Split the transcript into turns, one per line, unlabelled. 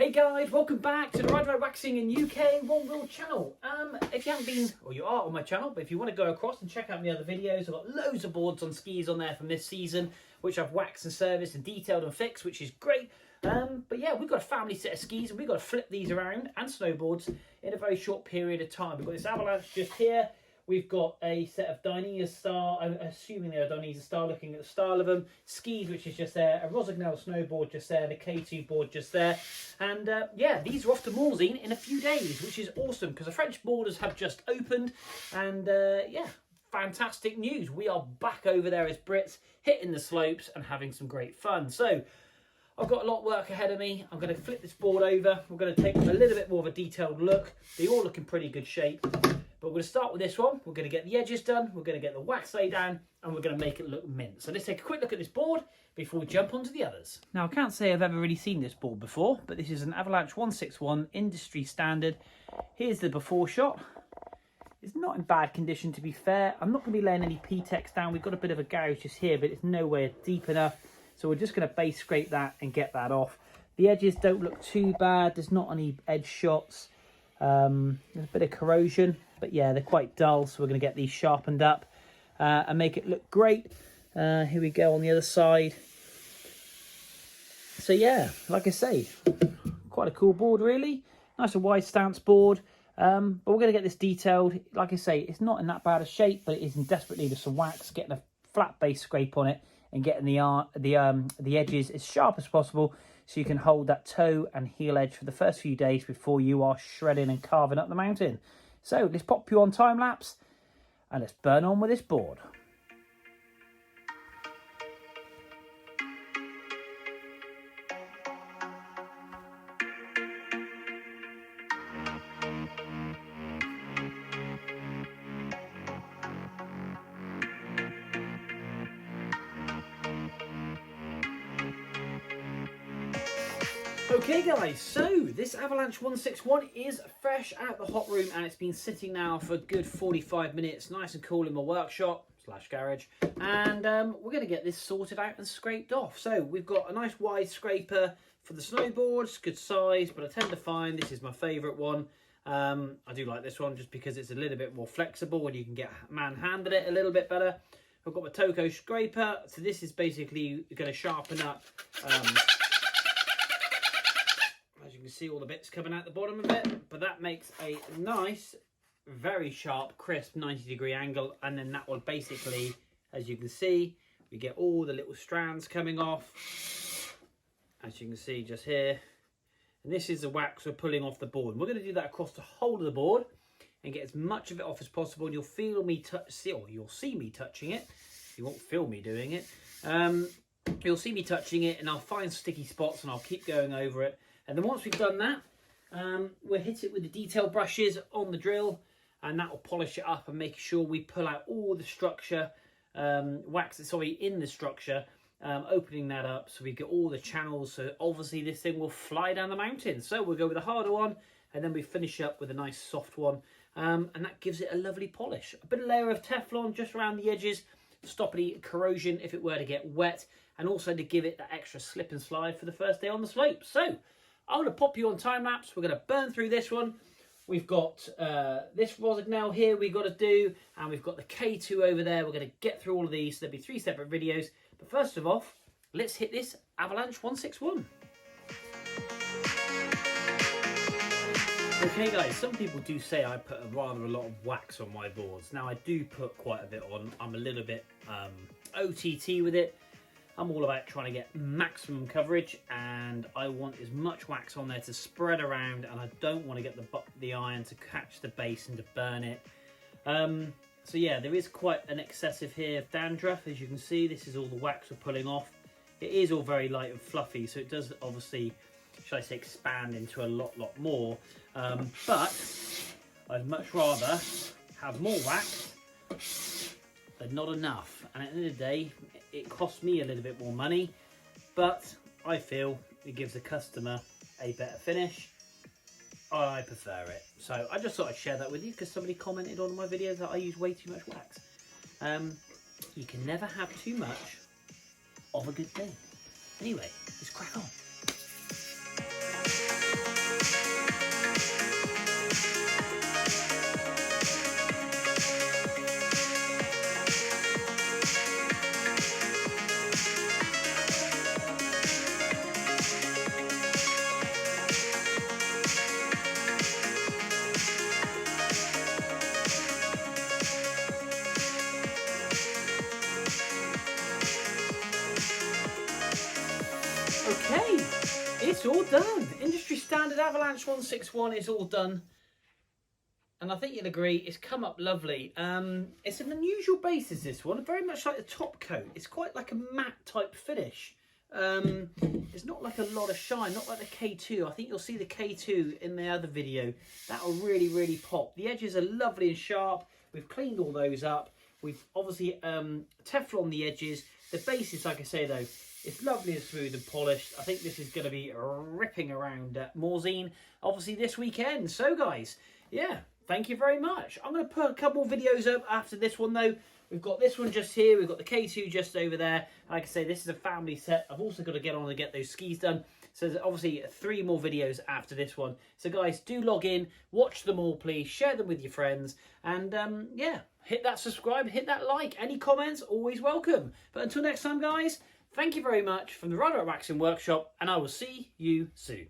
Hey guys, welcome back to the Ride Ride Waxing in UK One Wheel channel. If you haven't been, or you are on my channel, but if you want to go across and check out my other videos, I've got loads of boards on skis on there from this season, which I've waxed and serviced and detailed and fixed, which is great. But yeah, we've got a family set of skis and we've got to flip these around and snowboards in a very short period of time. We've got this avalanche just here. We've got a set of Dainese style, I'm assuming they're Dainese style, looking at the style of them. Skis, which is just there, a Rossignol snowboard just there, and a K2 board just there. And yeah, these are off to Morzine in a few days, which is awesome because the French borders have just opened. And yeah, fantastic news. We are back over there as Brits, hitting the slopes and having some great fun. So I've got a lot of work ahead of me. I'm going to flip this board over. We're going to take a little bit more of a detailed look. They all look in pretty good shape. But we're going to start with this one. We're going to get the edges done. We're going to get the wax laid down. And we're going to make it look mint. So let's take a quick look at this board before we jump onto the others. Now, I can't say I've ever really seen this board before. But this is an Avalanche 161 industry standard. Here's the before shot. It's not in bad condition, to be fair. I'm not going to be laying any P-Tex down. We've got a bit of a gouge just here, but it's nowhere deep enough. So we're just going to base scrape that and get that off. The edges don't look too bad. There's not any edge shots. There's a bit of corrosion, but yeah, they're quite dull. So we're going to get these sharpened up and make it look great. Here we go on the other side. So yeah, like I say, quite a cool board really. Nice and wide stance board. But we're going to get this detailed. Like I say, it's not in that bad a shape, but it is in desperate need of some wax, getting a flat base scrape on it and getting the edges as sharp as possible so you can hold that toe and heel edge for the first few days before you are shredding and carving up the mountain. So let's pop you on time lapse and let's burn on with this board. Okay guys, so this Avalanche 161 is fresh out the hot room and it's been sitting now for a good 45 minutes, nice and cool in my workshop / garage, and we're going to get this sorted out and scraped off. So we've got a nice wide scraper for the snowboards, good size, but I tend to find this is my favourite one. I do like this one just because it's a little bit more flexible and you can get man-handed it a little bit better. I've got my Toko scraper, so this is basically going to sharpen up as you can see all the bits coming out the bottom of it, but that makes a nice, very sharp, crisp 90-degree angle, and then that will basically, as you can see, we get all the little strands coming off, as you can see just here, and this is the wax we're pulling off the board. And we're going to do that across the whole of the board and get as much of it off as possible, and you'll feel me you'll see me touching it. You won't feel me doing it. You'll see me touching it, and I'll find sticky spots and I'll keep going over it. And then once we've done that, we'll hit it with the detail brushes on the drill, and that will polish it up and make sure we pull out all the structure, wax in the structure, opening that up so we get all the channels. So obviously this thing will fly down the mountain. So we'll go with a harder one, and then we finish up with a nice soft one, and that gives it a lovely polish. A bit of layer of Teflon just around the edges to stop any corrosion if it were to get wet, and also to give it that extra slip and slide for the first day on the slope. So I'm going to pop you on time lapse. We're going to burn through this one. We've got this Rossignol here we've got to do, and we've got the K2 over there. We're going to get through all of these. There'll be 3 separate videos. But first of all, let's hit this Avalanche 161. Okay guys, some people do say I put rather a lot of wax on my boards. Now I do put quite a bit on. I'm a little bit OTT with it. I'm all about trying to get maximum coverage, and I want as much wax on there to spread around, and I don't want to get the iron to catch the base and to burn it. So yeah, there is quite an excessive here of dandruff. As you can see, this is all the wax we're pulling off. It is all very light and fluffy, so it does obviously, should I say, expand into a lot more. But I'd much rather have more wax than not enough. And at the end of the day, it costs me a little bit more money, but I feel it gives the customer a better finish. I prefer it. So I just thought I'd share that with you because somebody commented on my videos that I use way too much wax. You can never have too much of a good thing. Anyway, let's crack on. it's all done. Industry standard Avalanche 161 is all done. And I think you'll agree, it's come up lovely. It's an unusual basis, this one, very much like the top coat. It's quite like a matte type finish. It's not like a lot of shine, not like the K2. I think you'll see the K2 in the other video. That'll really, really pop. The edges are lovely and sharp. We've cleaned all those up. We've obviously Teflon the edges. The basis, like I say though, it's lovely and smooth and polished. I think this is going to be ripping around Morzine, obviously this weekend. So guys, yeah, thank you very much. I'm going to put a couple more videos up after this one though. We've got this one just here. We've got the K2 just over there. Like I say, this is a family set. I've also got to get on and get those skis done. So there's obviously 3 more videos after this one. So guys, do log in, watch them all please, share them with your friends. And yeah, hit that subscribe, hit that like. Any comments, always welcome. But until next time guys, thank you very much from the Rider Waxing Workshop, and I will see you soon.